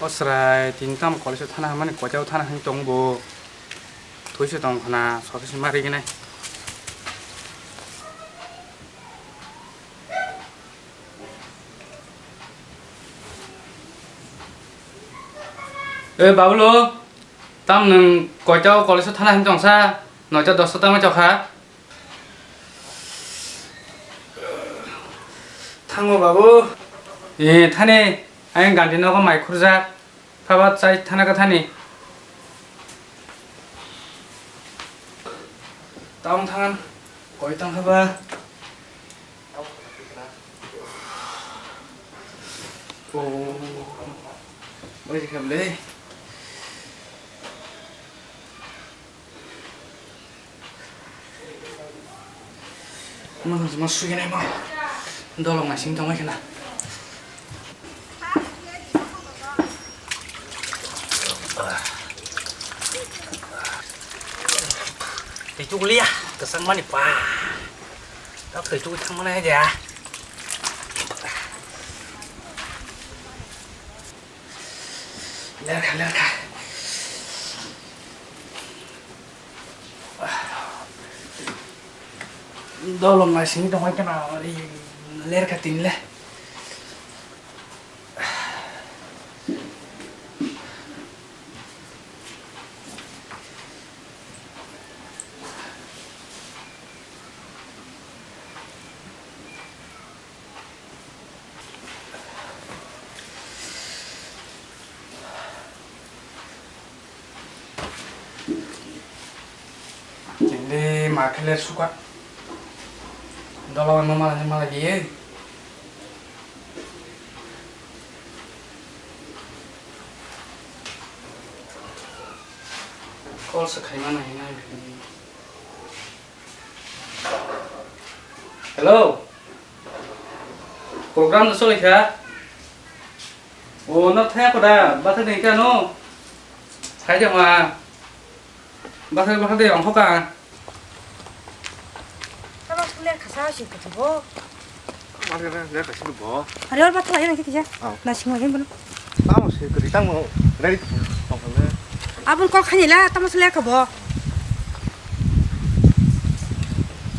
어스라이 딘땀 걸리서 타나 하면 거자고 타나 한 정보 도시동 하나 서서히 말이긴 해. 바블로 땀는 거자고 걸리서 타나 한 정사 너자 너 쓰다만 저가 탕호 바부 예 타네 아잉 간디너가 마이크로자 파바 사이 타나가 타니 다운 탕한 거의 땅 해봐 오 어디 가볼래 뭐 수기네 뭐 너랑 신경을 해나 thì chú lia từ sang mani pa đó từ chú thằng này vậy lên cả đó là ngày sinh trong cái nào đi lên cả tin lên jadi makin suka kalau malah dia call sekali mana ini hello program itu soleh ya oh nó theo của ta bắt thấy cái nó thấy chưa mà bắt thấy ông không cả 내가 가서 하실 거지 뭐. 말이야, 내가 같이 뭐. 아래 얼마나 이런 게 그죠? 나 지금 해보는. Tamo sih, kerja mau ready pokoknya. 아분 꼭 하니라 따면서 내가 뭐.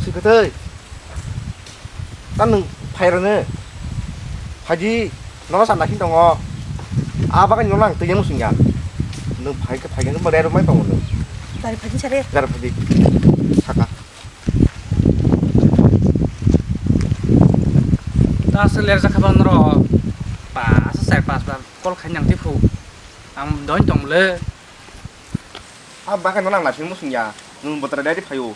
Si kete, kan pairane, haji, nó sẵn là khi tao bác anh nó lang tự nhiên một sinh nhật, nó phải cái nó mà đeo mấy tao nữa. 나를 받은 차례. Gara pergi, saka. ta sẽ lên ra khắp nơi rồi bà sẽ xài bà con khánh nhằng tiếp phụ đón chồng lê Bác anh nó lang là chuyện một sinh nhật, nó một tờ đấy đi phải u.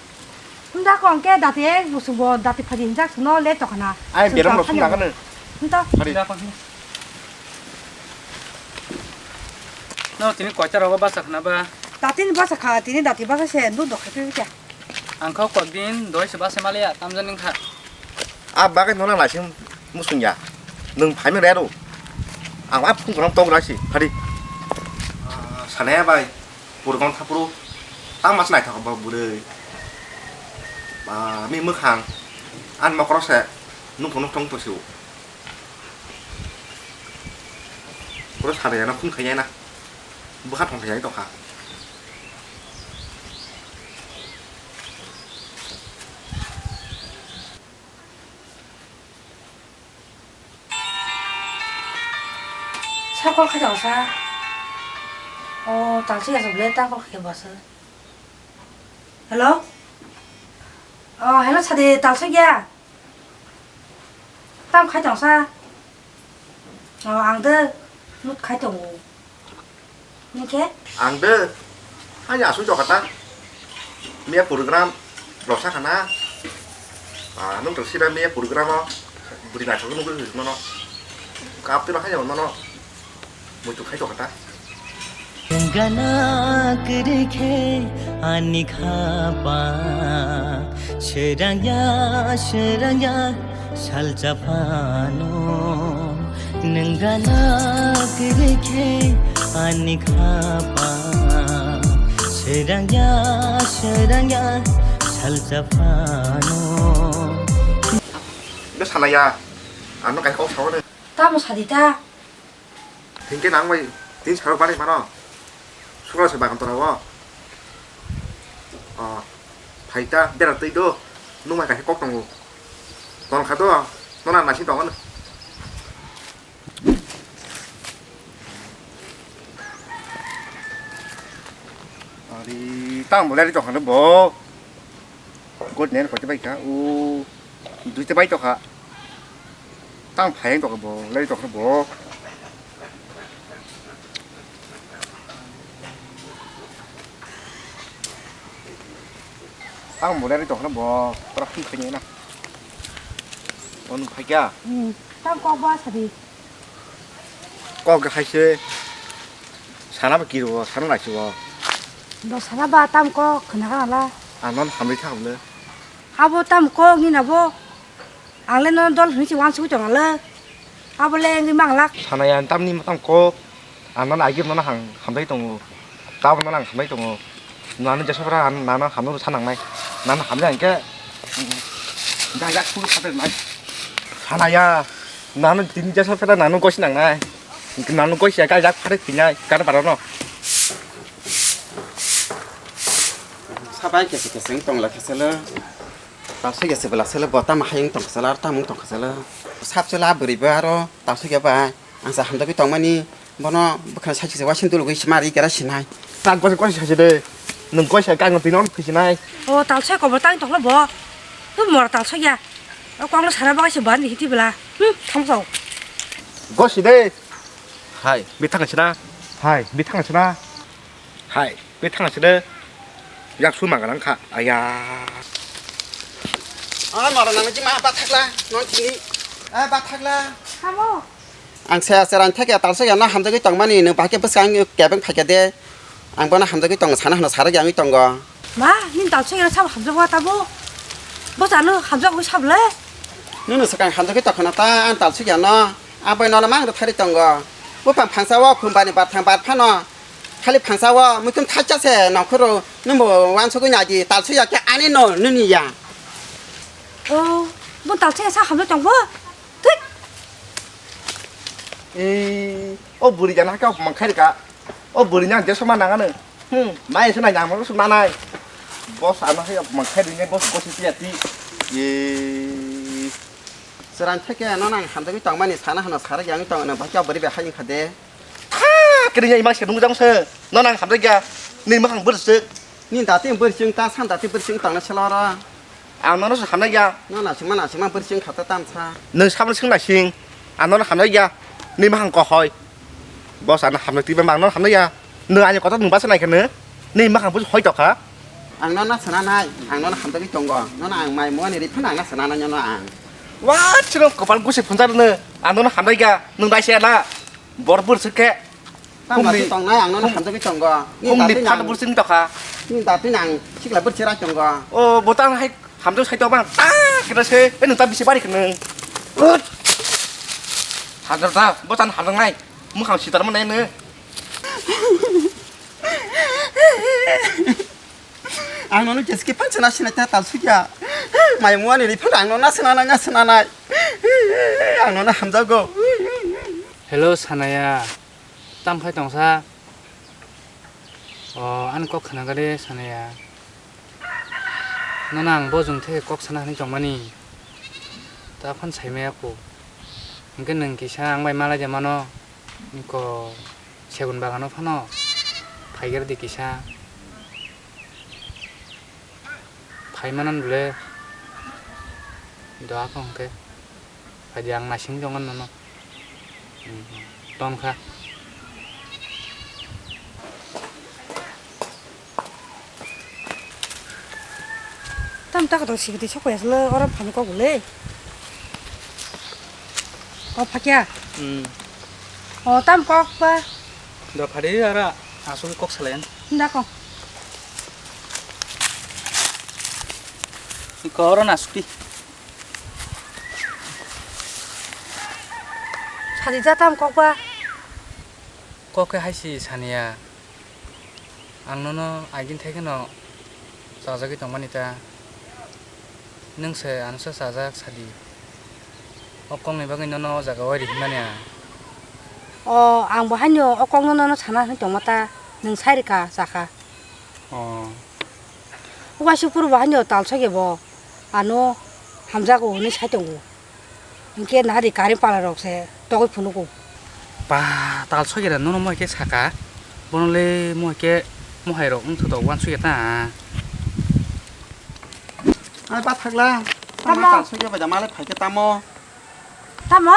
혼자 건 게, 나한테 무슨 뭐, 나한테 받은 작, 너 내 또 하나. Ai biết nó sinh nhật cái này. 혼자? Đi. ra con nó chỉ có cho nó bắt sạc nó ba 나한테는 봐서 가, 나한테 봐서 새, 너도 가게 해줄게. ăn khóc quạt din đối xử bắt xe malia tam dân ninh khả Bác anh nó lang là chuyện một sinh nhật, nó phải mới đeo. Áp không có nông tông đó gì, phải đi. Sản hè vậy, bùa con tháp bùa, tăng mắt này thằng bảo bùa đời, mi mức hàng, ăn mà có sẽ, nung phong nung trong tôi xỉu, có sản hè nó không khai nè, bữa hát không khai đâu cả. 사골 가져오사. 당시에서 원래 땅걸 가게 봤어. 헬로? 헬로 차대 당석이야. 땅 가져오사. 앙들, 너 가져오. 이렇게? Ang deh, hanya asu cok kata, mie program, rosak kana, nung tersi dah mie program lo, beri nasi nung beri mana, kaap tu lah hanya mana, muncul kai cok kata. gana kerke ani khapa serangya saljapano nengana kerke ani khapa serangya saljapano Nó sanh là ya, nó cái khó xấu đây, 따뭐 사디다. thì cái nắng vậy, tin sao bari mano sura se bagan torawo faita bera tei do numa ka kok tongo ton khato nona nasi tongon đi tao một lên đi chọc nó bố cốt nhé phải cái bay cá u đuôi cái bay chọc hả tao phải chọc cái bố lên chọc nó bố tao một lên đi chọc nó bố tao không phải nhé nè con phải kia tam kok ba sadi con cái hay chơi sáng nào kêu sáng nào chơi do sana ba tam kok kena la non làm gì thằng nữa abo tam kok ni na bo ang le non dol ni si wan su chong la abo le ngi mang lak 사나야 땀니 땀고 넌 알기 너는 함대 동우 까고 너는 함대 동우 나는 이제 서브라 나는 함도 사낭 나이 나는 함대 아니까 나야 수로 받을 나이 사나야 나는 진짜 서브라 나는 것이 나이 나는 것이 약간 약 파를 그냥 까르 바라노 사바이 계속 생동라 계속을 다시 계속 불러서 뭐 땀 하영 동서라 땀 동서라 삽슬라 버리바로 다시 개바 안사 한다비 동만이 뭐노 북한 사치세 와신도 그 시마리 게라 시나이 딴 것이 사실은 는 것이 약간 비넌 그 시나이 o tal che ko bo tang tok la bo tu mo tal che ya kwang lo sara ba si ban ni ti bla tham so 것이 돼 하이 밑탕을 치나 하이 밑탕을 치나 하이 밑탕을 치네 약 수만 가는 카 아야 말아 나는 지마 바탁라 넌 지니 바탁라 hamo ang seran thake tal se na hamda ki tongmani ne ba ke pasang ke bang phake de ang bana hamda ki tong sana hana sara yang tong go ma nin tal che ya sam ham jwa ta bo bo ta no ham jwa ko sab le nunu sakang hamda ki tokna ta an tal se ya na abai no la mang thari tong go bo pang phangsa wa khum bani ba thang ba phano khali phangsa wa mutum thacha se na khoro number 1 so ko nya ji tal se ya ke ani no nuni ya o bo tal che sa ham jwa chong bo thích burinya kau mangkai ka burinya dia sama nangan mai sana yang mau sama nai bos anak saya mangkai dengan bos kosi tiati seran thake no nang hamda ki tongmani sana hana sara yang tong na ba ka bari be hayin khade kirinya imang sedung jang se nonang hamda ga ni mahang bersek ni da tin ber sing ta san da tin ber sing tong na chala nono hamda ga no na sing ber sing khata tam cha neng sama sing na sing nono hamda ga ni mahang ko hoi bos anak hamda ti bang nono hamda ga neng anya ko ta neng bas nai kan ne ni mahang bus hoi tok ha ang no na sana nai ang no na hamda ki tong go no na ang mai mo ni ri phana na sana na no ang wah ciro kepala gue sih puncar ne nono hamda ga neng dai se la bor bersek ke tam ma ki tong nai ang no na hamda ki tong go không đi phát bút sinh tộc hả? ni da tin ang sik la ber sira tong go Bố tao hay hàm cho sai tao bằng cái đó xe cái người ta bị xe bắt đi cái này hàm cho tao bố tao hàm cho ngay muốn hàm xịt tao mà này nữa ang no jes ki pan chana sina ta tal suya mai mo ni ri phana ang no na sana na ang no na hamda go hello sanaya tam phai tong sa an kok khana gare sanaya nonang bo jung the kok sana ni jongmani ta phan sai me ko ingke nang kisa ang bai mala jamano niko segun bagano phano phaiger di kisa phai manan dule doa ko ke pajang nasing jongan nono ton kha tam ta ka to si ti chok ya le ora phan ko le o phakya o tam kok ba do phari ara asu kok selen nda ko ko ron asuti sadi ja tam kok ba kok ke haisi sania angnono agin theke no sajagi tongmani ta nungse ansa sajak sadi okong ni bagin no jaga wari hinania आंबो हानियो अकंनो साना दंमाता नों सारिका जाखा उगासिपुरबो हानियो तालसगेबो आनो हामजागो नि साइदंगो इनके नारि गारि पालारokse तगै फुनुगो बा ताल सगेरा नो मो के साका बनले मो के मोहायरok थतो वान सुगेता ai bắt thật là Tamo. tao suy cho bây giờ mai lại phải cái tamo tamo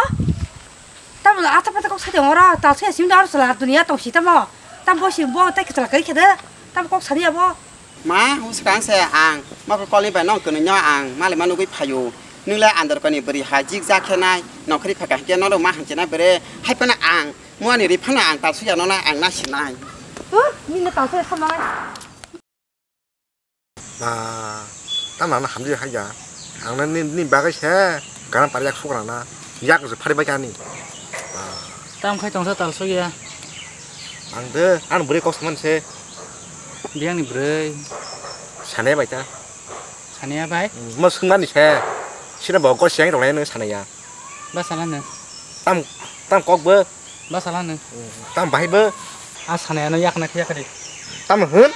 tamo 아타 파타 꼭 사정어라 तालसे 심도 알았어 두니야 동시 tamo tamo 심보 때 그들 그렇게 돼 tamo 꼭 사리야 뭐 má hôm sáng xe ang mà cái con lên bài nó cần nhỏ ang mà lại mà nó bị phải dùนึกแล้วอันเดียวกันนี่บริหารจิกจักแค่ไหนน้องเคยผักกันแค่น้องเรามาหันเจน่าไปเลยให้เป็นอ่างมั่วนี่ริพันอ่างตาสุยาน้องน่ะอ่างน่าชินาย 민나 तालसे 삼아 땀 나는 함지 하자. 안는 니 바가 새. 가는 빠르 약속하나. 약에서 파리 바지 아니. tam khai tong sa tal sogya 안돼. 안 버리 꼭 사만 새. biang ni brei 사내 바자. sania bai 뭐 승만이 새. 싫어 먹고 시행이 동네는 사내야. ba salane 땀꼭 버. ba salane 땀 바이 버. a sania no yakna khya khadi 땀 흔.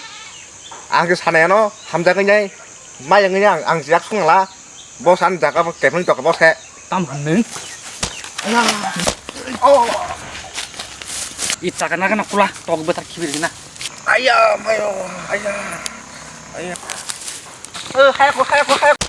그 사내야 너 함자 그냥 마야 그냥 안 약속라. 뭐 산 자가 개분 쪽 뭐 새. tam hanne ita kana kana kula tok betar kibirina 아야 마요. 아야. hai cô